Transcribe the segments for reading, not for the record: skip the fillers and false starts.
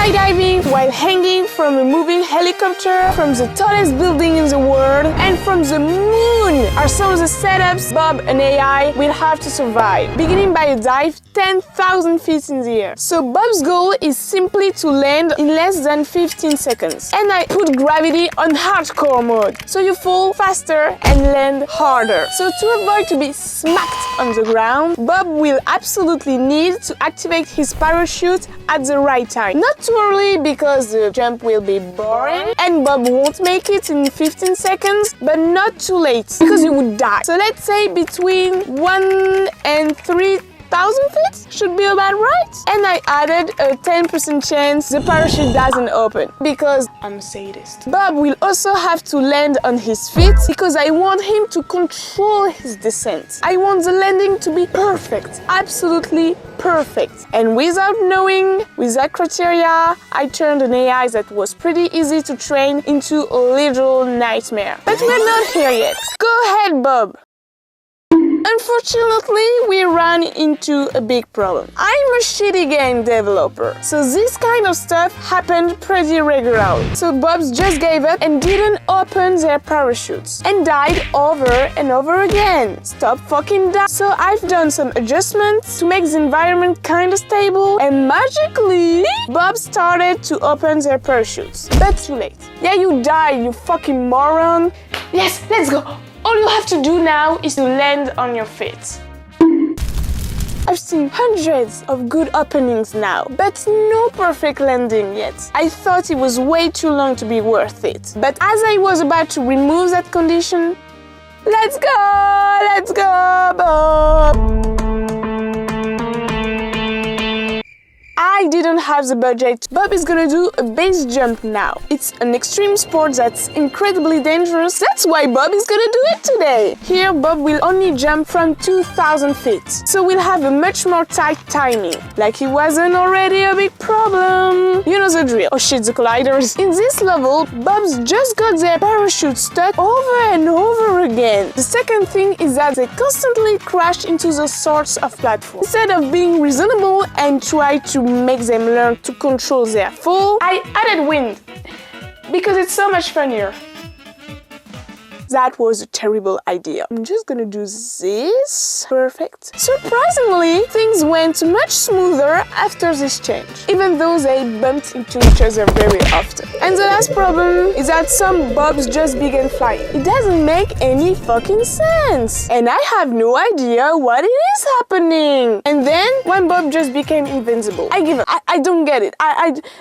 skydiving while hanging from a moving helicopter from the tallest building in the world, and from the moon are some of the setups Bob, an AI, will have to survive. Beginning by a dive 10,000 feet in the air. So Bob's goal is simply to land in less than 15 seconds. And I put gravity on hardcore mode, so you fall faster and land harder. So to avoid to be smacked on the ground, Bob will absolutely need to activate his parachute at the right time. Not too early because the jump will be boring and Bob won't make it in 15 seconds, but not too late because you would die. So let's say between 1 and 3,000 feet should be about right. And I added a 10% chance the parachute doesn't open because I'm a sadist. Bob will also have to land on his feet because I want him to control his descent. I want the landing to be perfect, absolutely perfect. And without knowing, with that criteria, I turned an AI that was pretty easy to train into a literal nightmare. But we're not here yet. Go ahead, Bob. Unfortunately, we ran into a big problem. I'm a shitty game developer, so this kind of stuff happened pretty regularly. So Bobs just gave up and didn't open their parachutes and died over and over again. Stop fucking dying. So I've done some adjustments to make the environment kinda stable, and magically, Bob started to open their parachutes. But too late. Yeah, you died, you fucking moron. Yes, let's go. All you have to do now is to land on your feet. I've seen hundreds of good openings now, but no perfect landing yet. I thought it was way too long to be worth it. But as I was about to remove that condition, let's go, Bob! I didn't have the budget. Bob is gonna do a base jump now. It's an extreme sport that's incredibly dangerous. That's why Bob is gonna do it today. Here, Bob will only jump from 2,000 feet. So we'll have a much more tight timing. Like it wasn't already a big problem. You know the drill. Oh shit, the colliders. In this level, Bob's just got their parachute stuck over and over again. The second thing is that they constantly crash into those sorts of platforms. Instead of being reasonable and try to make them learn to control their fall, I added wind because it's so much funnier. That was a terrible idea. I'm just gonna do this. Perfect. Surprisingly, things went much smoother after this change, even though they bumped into each other very often. And the last problem is that some Bobs just began flying. It doesn't make any fucking sense. And I have no idea what it is happening. And then, one Bob just became invincible. I give up. I don't get it.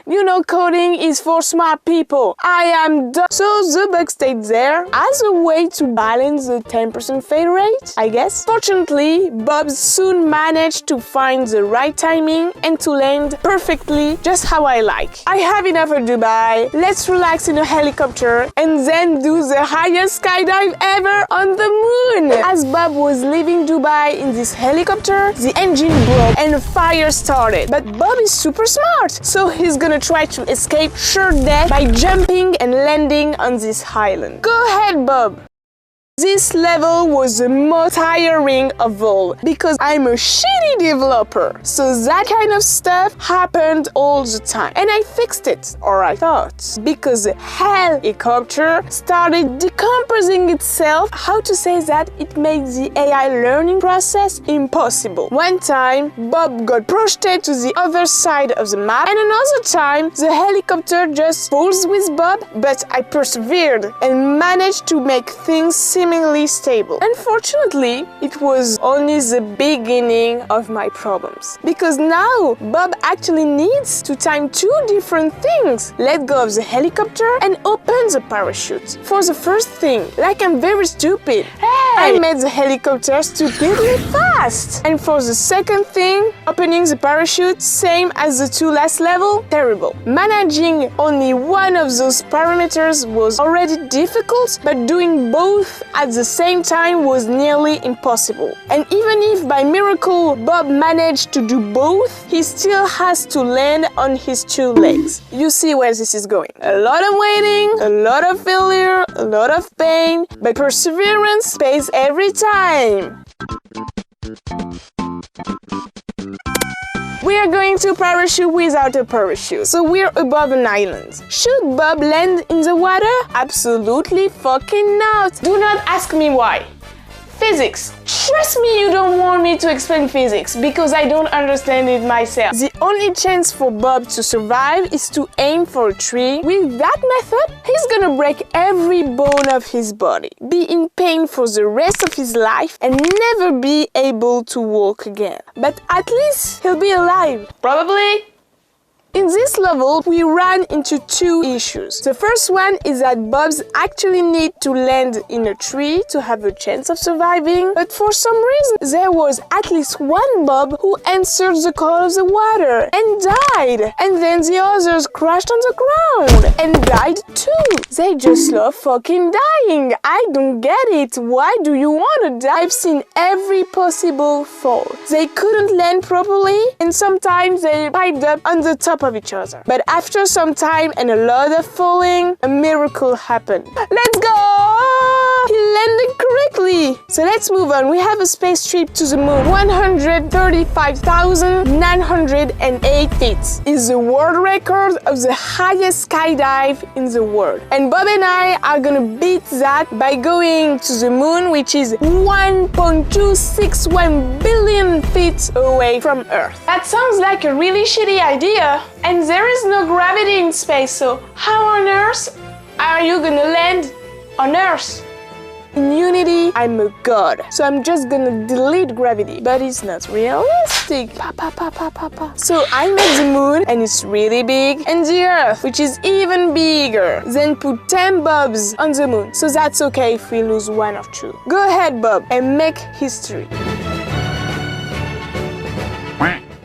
You know, coding is for smart people. I am done. So the bug stayed there as a way to balance the 10% fail rate, I guess. Fortunately, Bob soon managed to find the right timing and to land perfectly, just how I like. I have enough of Dubai. Let's relax in a helicopter and then do the highest skydive ever on the moon. As Bob was leaving Dubai in this helicopter, the engine broke and a fire started. But Bob is super smart, so he's gonna try to escape sure death by jumping and landing on this island. Go ahead, Bob. This level was the most tiring of all because I'm a shitty developer, so that kind of stuff happened all the time. And I fixed it, or I thought, because the helicopter started decomposing itself. How to say that? It made the AI learning process impossible. One time, Bob got pushed to the other side of the map, and another time, the helicopter just falls with Bob, but I persevered and managed to make things seemingly stable. Unfortunately, it was only the beginning of my problems. Because now, Bob actually needs to time two different things. Let go of the helicopter and open the parachute. For the first thing, like I'm very stupid, I made the helicopter stupidly fast. And for the second thing, opening the parachute, same as the two last level, terrible. Managing only one of those parameters was already difficult, but doing both at the same time was nearly impossible. And even if by miracle Bob managed to do both, he still has to land on his two legs. You see where this is going. A lot of waiting, a lot of failure, a lot of pain, but perseverance pays every time. We are going to parachute without a parachute, so we're above an island. Should Bob land in the water? Absolutely fucking not. Do not ask me why. Physics. Trust me, you don't want me to explain physics because I don't understand it myself. The only chance for Bob to survive is to aim for a tree. With that method, he's gonna break every bone of his body, be in pain for the rest of his life, and never be able to walk again. But at least he'll be alive. Probably. In this level, we ran into two issues. The first one is that Bobs actually need to land in a tree to have a chance of surviving, but for some reason, there was at least one Bob who answered the call of the water and died. And then the others crashed on the ground and died too. They just love fucking dying. I don't get it. Why do you want to die? I've seen every possible fall. They couldn't land properly, and sometimes they piled up on the top of each other. But after some time and a lot of falling, a miracle happened. Let's go! He landed correctly! So let's move on. We have a space trip to the moon. 135,908 feet is the world record of the highest skydive in the world. And Bob and I are gonna beat that by going to the moon, which is 1.261 billion feet away from Earth. That sounds like a really shitty idea. And there is no gravity in space, so how on earth are you gonna land on Earth? In Unity, I'm a god, so I'm just gonna delete gravity, but it's not realistic. So I made the moon, and it's really big, and the Earth, which is even bigger. Then put 10 Bobs on the moon, so that's okay if we lose one or two. Go ahead, Bob, and make history.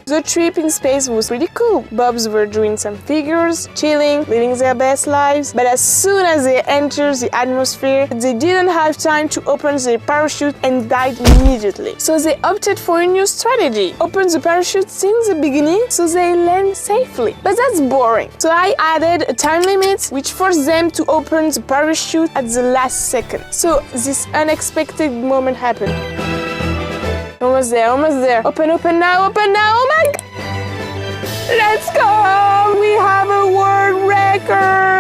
The trip in space was pretty cool. Bobs were doing some figures, chilling, living their best lives, but as soon as they entered the atmosphere, they didn't have time to open their parachute and died immediately. So they opted for a new strategy. Open the parachute since the beginning so they land safely. But that's boring. So I added a time limit which forced them to open the parachute at the last second. So this unexpected moment happened. Almost there, almost there. Open now, oh my God! Let's go! We have a world record!